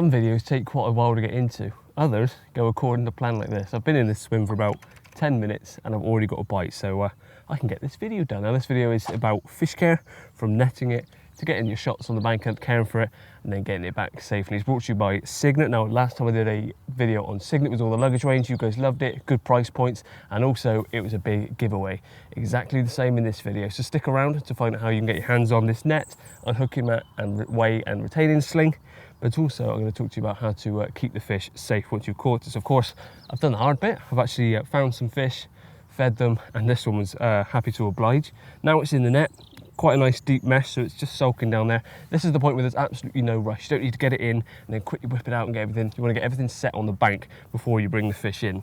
Some videos take quite a while to get into, others go according to plan like this. I've been in this swim for about 10 minutes and I've already got a bite, so I can get this video done. Now this video is about fish care, from netting it to getting your shots on the bank and caring for it and then getting it back safely. It's brought to you by Cygnet. Now last time I did a video on Cygnet with all the luggage range, you guys loved it, good price points, and also it was a big giveaway. Exactly the same in this video, so stick around to find out how you can get your hands on this net, unhooking mat and weigh and retaining sling. But also I'm going to talk to you about how to keep the fish safe once you've caught it. So of course I've done the hard bit. I've actually found some fish, fed them, and this one was happy to oblige. Now it's in the net, quite a nice deep mesh, so it's just sulking down there. This is the point where there's absolutely no rush. You don't need to get it in and then quickly whip it out and get everything. You want to get everything set on the bank before you bring the fish in.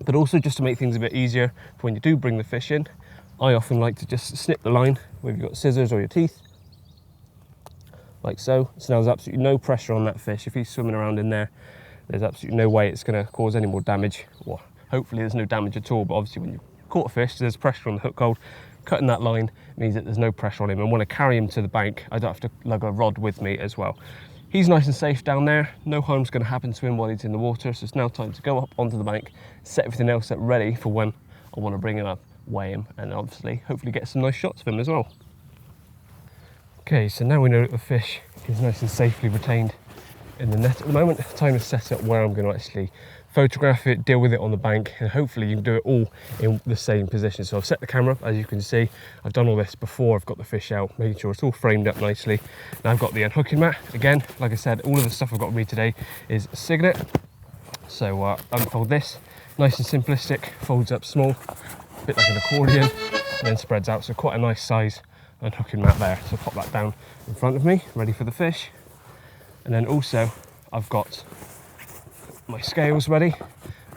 But also, just to make things a bit easier for when you do bring the fish in, I often like to just snip the line, whether you've got scissors or your teeth, like so. So now there's absolutely no pressure on that fish. If he's swimming around in there, there's absolutely no way it's going to cause any more damage. Well, hopefully there's no damage at all, but obviously when you've caught a fish, there's pressure on the hook hold. Cutting that line means that there's no pressure on him, and when I carry him to the bank, I don't have to lug a rod with me as well. He's nice and safe down there. No harm's going to happen to him while he's in the water, so it's now time to go up onto the bank, set everything else up ready for when I want to bring him up, weigh him, and obviously hopefully get some nice shots of him as well. Okay, so now we know that the fish is nice and safely retained in the net at the moment. Time to set up where I'm going to actually photograph it, deal with it on the bank, and hopefully you can do it all in the same position. So I've set the camera up, as you can see. I've done all this before I've got the fish out, making sure it's all framed up nicely. Now I've got the unhooking mat. Again, like I said, all of the stuff I've got with me today is Cygnet. So unfold this, nice and simplistic, folds up small, a bit like an accordion, and then spreads out. So quite a nice size unhooking mat there. So pop that down in front of me, ready for the fish. And then also I've got my scales ready,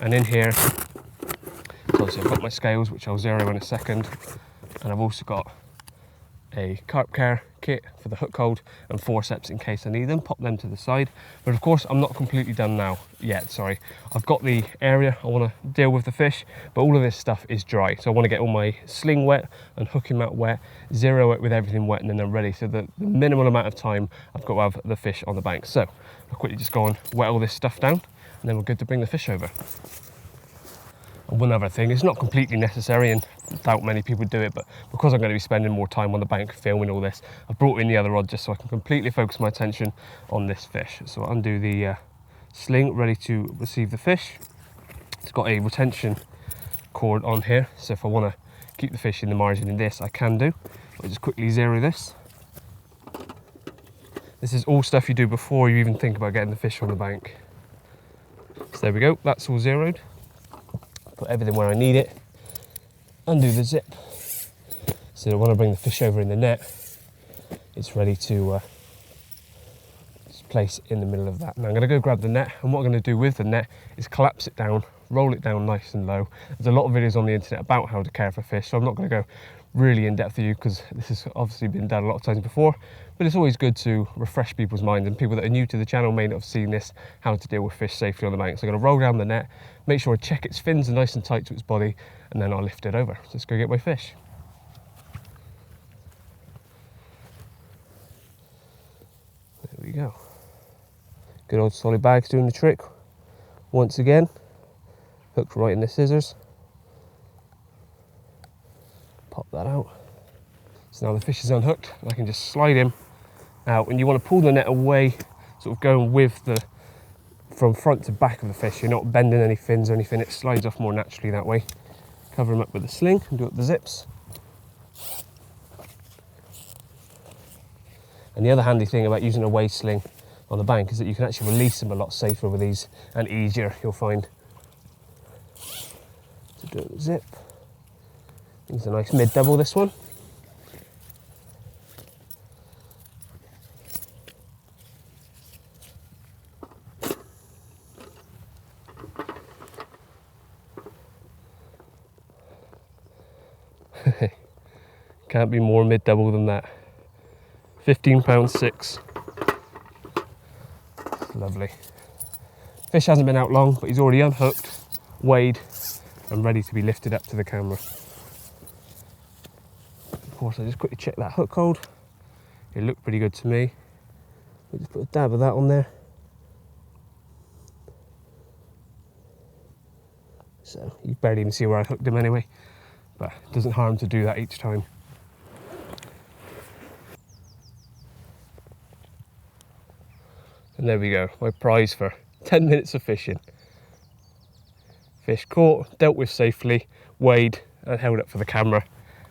and in here, so obviously I've got my scales, which I'll zero in a second, and I've also got a carp care kit for the hook hold and forceps in case I need them. Pop them to the side. But of course I'm not completely done now yet, sorry. I've got the area I want to deal with the fish, but all of this stuff is dry, so I want to get all my sling wet and hooking mat wet, zero it with everything wet, and then they're ready. So the minimal amount of time I've got to have the fish on the bank. So I'll quickly just go and wet all this stuff down, and then we're good to bring the fish over. And one other thing, it's not completely necessary and I doubt many people do it, but because I'm going to be spending more time on the bank filming all this, I've brought in the other rod just so I can completely focus my attention on this fish. So I'll undo the sling, ready to receive the fish. It's got a retention cord on here, so if I want to keep the fish in the margin in this, I can do. I'll just quickly zero this. This is all stuff you do before you even think about getting the fish on the bank. So there we go, that's all zeroed. Put everything where I need it, undo the zip, so that when I bring the fish over in the net, it's ready to just place in the middle of that. Now I'm going to go grab the net, and what I'm going to do with the net is collapse it down, roll it down nice and low. There's a lot of videos on the internet about how to care for fish, so I'm not going to go really in depth with you because this has obviously been done a lot of times before, but it's always good to refresh people's minds, and people that are new to the channel may not have seen this, how to deal with fish safely on the bank. So I'm going to roll down the net, make sure I check its fins are nice and tight to its body, and then I'll lift it over. So let's go get my fish. There we go. Good old solid bag's doing the trick once again. Hooked right in the scissors. Pop that out. So now the fish is unhooked, I can just slide him out, and you want to pull the net away, sort of going with the, from front to back of the fish. You're not bending any fins or anything, it slides off more naturally that way. Cover him up with the sling and do up the zips. And the other handy thing about using a weigh sling on the bank is that you can actually release them a lot safer with these, and easier, you'll find. To do the zip. It's a nice mid-double, this one. Can't be more mid-double than that. 15.6 £6. Lovely. Fish hasn't been out long, but he's already unhooked, weighed, and ready to be lifted up to the camera. Of course, I just quickly check that hook hold. It looked pretty good to me. We just put a dab of that on there. So you barely even see where I hooked him anyway, but it doesn't harm to do that each time. And there we go, my prize for 10 minutes of fishing. Fish caught, dealt with safely, weighed and held up for the camera.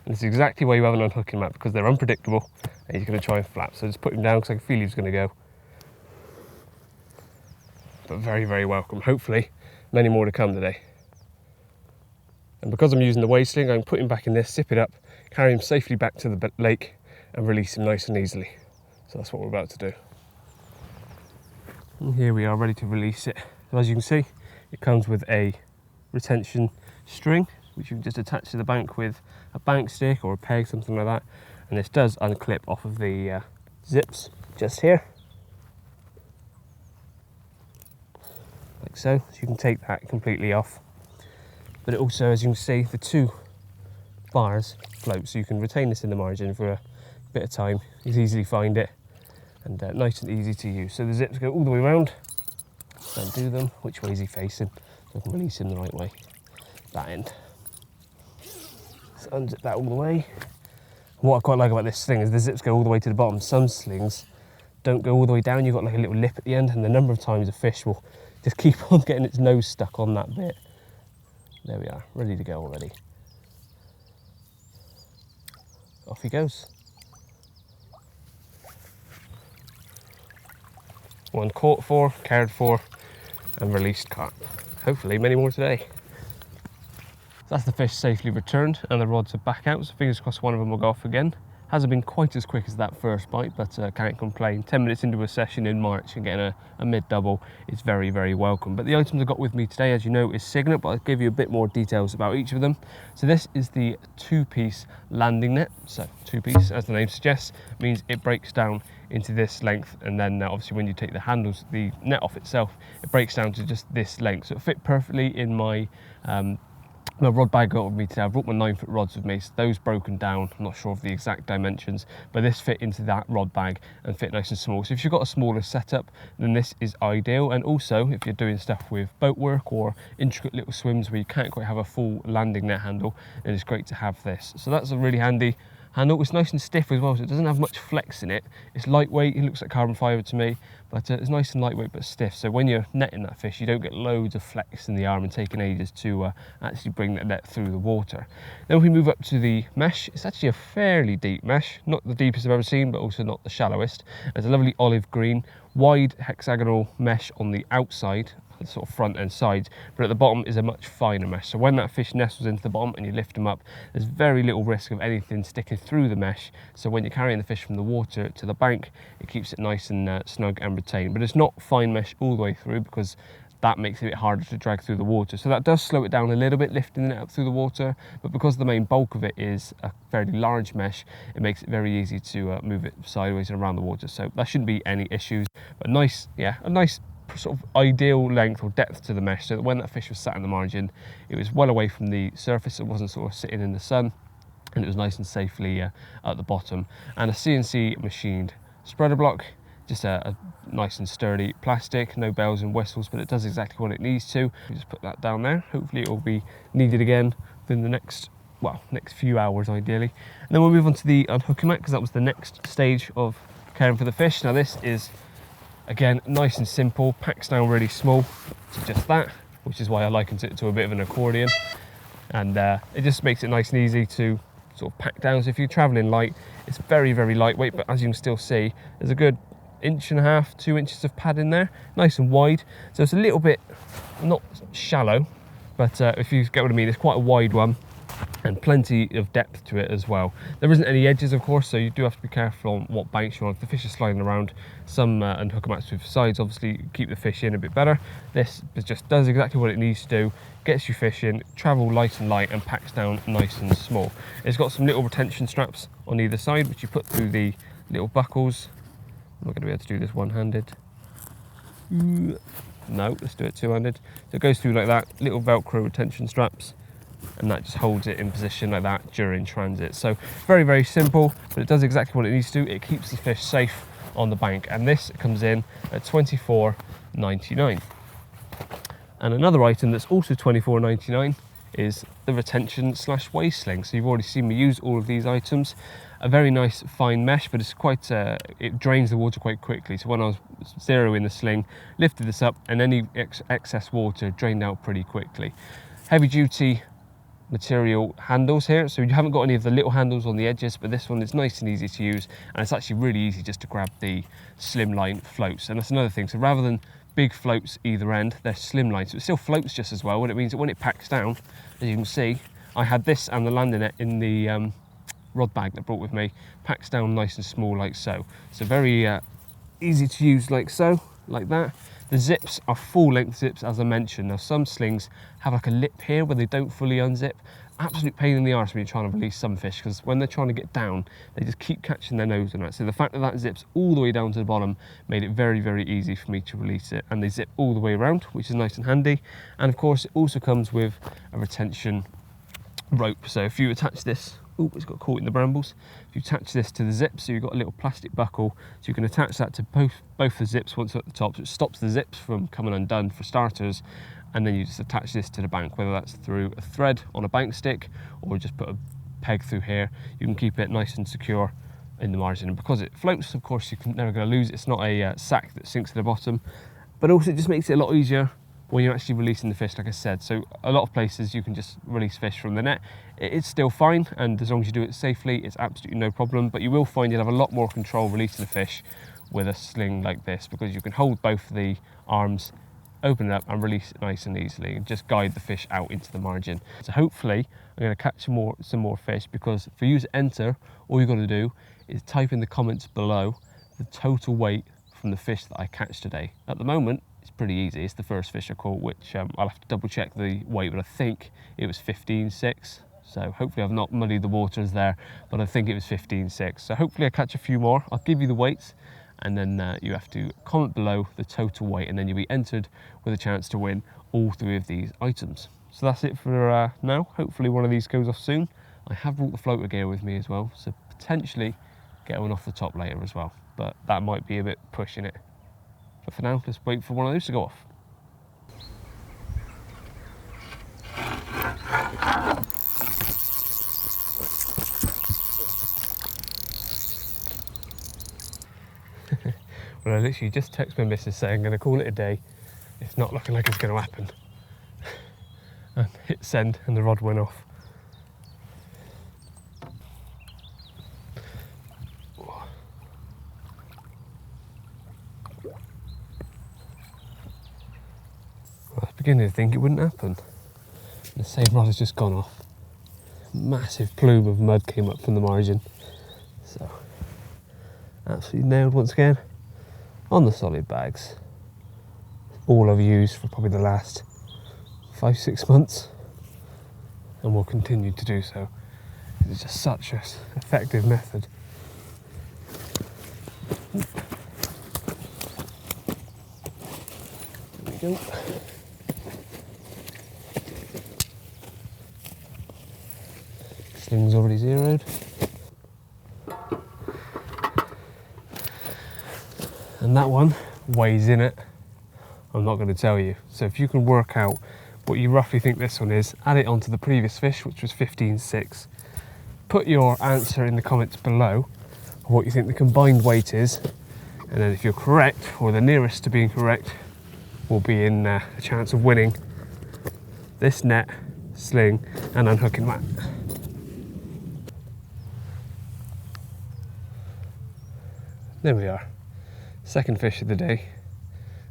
And it's exactly why you have an unhooking mat, because they're unpredictable and he's going to try and flap. So just put him down because I can feel he's going to go. But very, very welcome. Hopefully many more to come today. And because I'm using the weight sling, I can put him back in this, zip it up, carry him safely back to the lake and release him nice and easily. So that's what we're about to do. And here we are, ready to release it. So as you can see, it comes with a retention string, which you can just attach to the bank with a bank stick or a peg, something like that. And this does unclip off of the zips just here, like so. So you can take that completely off. But it also, as you can see, the two bars float, so you can retain this in the margin for a bit of time. You can easily find it, and nice and easy to use. So the zips go all the way around. Undo them. Which way is he facing? So I can release him the right way. That end. So unzip that all the way. What I quite like about this sling is the zips go all the way to the bottom. Some slings don't go all the way down. You've got like a little lip at the end, and the number of times a fish will just keep on getting its nose stuck on that bit. There we are, ready to go already. Off he goes. One caught for, cared for, and released carp. Hopefully many more today. So that's the fish safely returned and the rods are back out, so fingers crossed one of them will go off again. Hasn't been quite as quick as that first bite, but can't complain. 10 minutes into a session in March and getting a mid-double is very, very welcome. But the items I got with me today, as you know, is Cygnet, but I'll give you a bit more details about each of them. So this is the 2-piece landing net. So 2-piece, as the name suggests, means it breaks down into this length, and then obviously when you take the handles, the net off itself, it breaks down to just this length. So it fit perfectly in my my rod bag got with me today. I've brought my 9-foot rods with me, so those broken down. I'm not sure of the exact dimensions, but this fit into that rod bag and fit nice and small. So if you've got a smaller setup, then this is ideal. And also if you're doing stuff with boat work or intricate little swims where you can't quite have a full landing net handle, then it's great to have this. So that's a really handy handle. It's nice and stiff as well, so it doesn't have much flex in it. It's lightweight, it looks like carbon fibre to me, but it's nice and lightweight but stiff. So when you're netting that fish, you don't get loads of flex in the arm and taking ages to actually bring that net through the water. Then we move up to the mesh. It's actually a fairly deep mesh, not the deepest I've ever seen, but also not the shallowest. It's a lovely olive green, wide hexagonal mesh on the outside, sort of front and sides, but at the bottom is a much finer mesh. So when that fish nestles into the bottom and you lift them up, there's very little risk of anything sticking through the mesh. So when you're carrying the fish from the water to the bank, it keeps it nice and snug and retained. But it's not fine mesh all the way through, because that makes it a bit harder to drag through the water. So that does slow it down a little bit, lifting it up through the water, but because the main bulk of it is a fairly large mesh, it makes it very easy to move it sideways and around the water. So that shouldn't be any issues. But nice, yeah, a nice sort of ideal length or depth to the mesh, so that when that fish was sat in the margin, it was well away from the surface. It wasn't sort of sitting in the sun, and it was nice and safely at the bottom. And a CNC machined spreader block, just a nice and sturdy plastic, no bells and whistles, but it does exactly what it needs to. We just put that down there. Hopefully it will be needed again within the next few hours ideally. And then we'll move on to the unhooking mat, because that was the next stage of caring for the fish. Now this is, again, nice and simple, packs down really small to just that, which is why I likened it to a bit of an accordion. And it just makes it nice and easy to sort of pack down. So if you're traveling light, it's very, very lightweight, but as you can still see, there's a good 1.5 to 2 inches of pad in there, nice and wide. So it's a little bit, not shallow, but if you get what I mean, it's quite a wide one, and plenty of depth to it as well. There isn't any edges, of course, so you do have to be careful on what banks you're on. If the fish is sliding around, some unhooking mats with sides obviously keep the fish in a bit better. This just does exactly what it needs to do, gets you fishing, travel light and packs down nice and small. It's got some little retention straps on either side, which you put through the little buckles. I'm not going to be able to do this one-handed. No, let's do it two-handed. So it goes through like that, little Velcro retention straps, and that just holds it in position like that during transit. So very, very simple, but it does exactly what it needs to do. It keeps the fish safe on the bank, and this comes in at $24.99. And another item that's also £24.99 is the retention / waste sling. So you've already seen me use all of these items. A very nice fine mesh, but it's quite, it drains the water quite quickly. So when I was zeroing the sling, lifted this up, and any excess water drained out pretty quickly. Heavy duty material handles here, so you haven't got any of the little handles on the edges, but this one is nice and easy to use, and it's actually really easy just to grab the slimline floats. And that's another thing, so rather than big floats either end, they're slimline, so it still floats just as well, and it means that when it packs down, as you can see, I had this and the landing net in the rod bag that I brought with me, packs down nice and small like so. So very easy to use like so, like that. The zips are full length zips, as I mentioned. Now some slings have like a lip here where they don't fully unzip. Absolute pain in the arse when you're trying to release some fish, because when they're trying to get down, they just keep catching their nose on it. So the fact that that zips all the way down to the bottom made it very, very easy for me to release it. And they zip all the way around, which is nice and handy. And of course, it also comes with a retention rope. So if you attach this, oh, it's got caught in the brambles. If you attach this to the zip, so you've got a little plastic buckle, so you can attach that to both the zips once at the top, so it stops the zips from coming undone for starters. And then you just attach this to the bank, whether that's through a thread on a bank stick or just put a peg through here. You can keep it nice and secure in the margin. And because it floats, of course, you're never going to lose it. It's not a sack that sinks to the bottom, but also it just makes it a lot easier when you're actually releasing the fish, like I said. So a lot of places you can just release fish from the net. It's still fine, and as long as you do it safely, it's absolutely no problem. But you will find you'll have a lot more control releasing the fish with a sling like this, because you can hold both the arms, open it up and release it nice and easily, and just guide the fish out into the margin. So hopefully I'm going to catch some more fish, because for you to enter, all you've got to do is type in the comments below the total weight from the fish that I catch today. At the moment, it's pretty easy. It's the first fish I caught, which I'll have to double check the weight, but I think it was 15.6. So hopefully I've not muddied the waters there, but I think it was 15.6. So hopefully I catch a few more. I'll give you the weights, and then you have to comment below the total weight, and then you'll be entered with a chance to win all 3 of these items. So that's it for now. Hopefully one of these goes off soon. I have brought the floater gear with me as well, so potentially get one off the top later as well, but that might be a bit pushing it. But for now, let's wait for one of those to go off. Well, I literally just texted my missus saying I'm going to call it a day. It's not looking like it's going to happen. And hit send and the rod went off. I was beginning to think it wouldn't happen. The same rod has just gone off. Massive plume of mud came up from the margin. So, absolutely nailed once again on the solid bags. All I've used for probably the last 5-6 months, and will continue to do so. It's just such an effective method. There we go. Sling's already zeroed. And that one weighs in it. I'm not going to tell you. So if you can work out what you roughly think this one is, add it onto the previous fish, which was 15.6. Put your answer in the comments below of what you think the combined weight is, and then if you're correct, or the nearest to being correct, will be in a chance of winning this net, sling and unhooking mat. There we are, second fish of the day,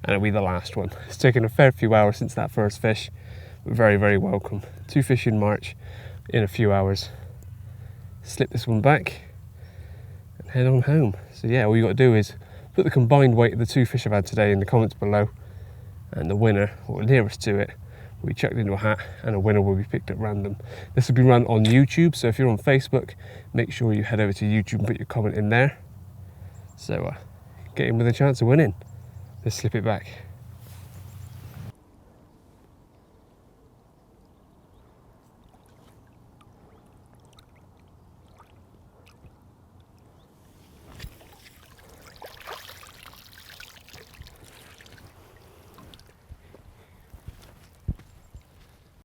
and it'll be the last one. It's taken a fair few hours since that first fish, but very, very welcome. 2 fish in March in a few hours. Slip this one back and head on home. So yeah, all you got to do is put the combined weight of the 2 fish I've had today in the comments below, and the winner, or nearest to it, will be chucked into a hat, and a winner will be picked at random. This will be run on YouTube, so if you're on Facebook, make sure you head over to YouTube and put your comment in there. So get in with a chance of winning. Let's slip it back.